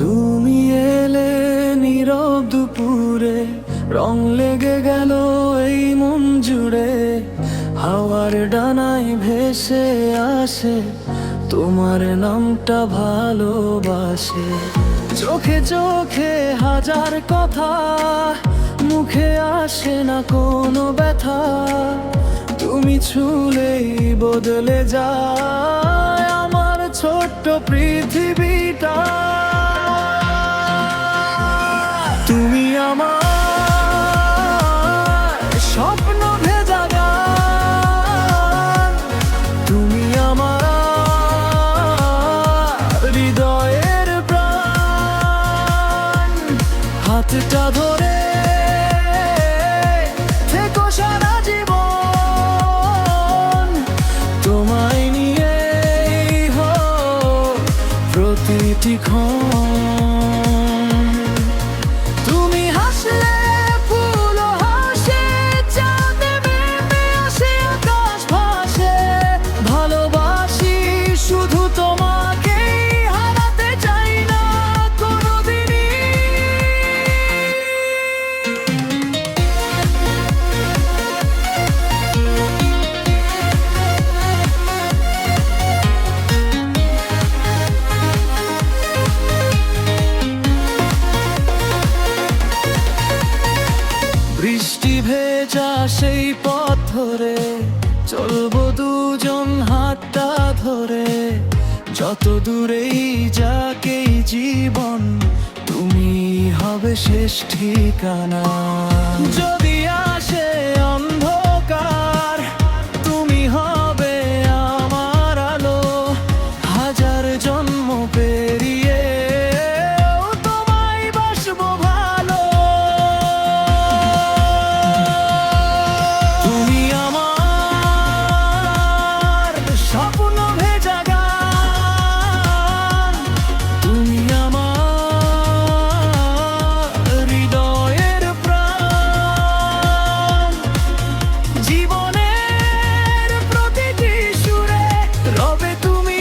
তুমি এলে নীরব দুপুরে, রং লেগে গেল এই মন জুড়ে। হাওয়ার ডানায় ভেসে আসে তোমার নামটা ভালোবাসে। চোখে চোখে হাজার কথা, মুখে আসে না কোনো ব্যথা। তুমি ছুলেই বদলে যায় আমার ছোট্ট পৃথিবীটা। তুমি আমার স্বপ্ন ভেজা গান, তুমি আমার হৃদয়ের প্রাণ। হাতটা ধরে থেকো সারা জীবন, তোমায় নিয়েই হোক প্রতিটি ক্ষণ। বৃষ্টি ভেজা সেই পথ ধরে চলবো দুজন হাতটা ধরে। যত দূরেই যাক এই জীবন, তুমি হবে শেষ ঠিকানা। যদি আসে অন্ধকার, তুমি হবে আমার আলো। হাজার জন্ম পেরিয়ে তোমায় বাসবো ভালো। তুমি আমার স্বপ্ন ভেজা গান, তুমি আমার হৃদয়ের প্রাণ। জীবনের প্রতিটি সুরে রবে তুমি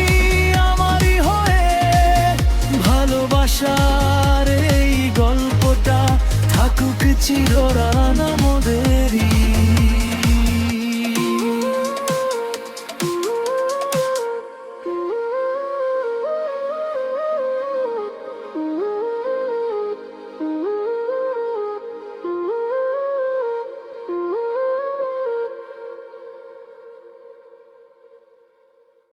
আমারই হয়ে। ভালোবাসার এই গল্পটা থাকুক চিররানা।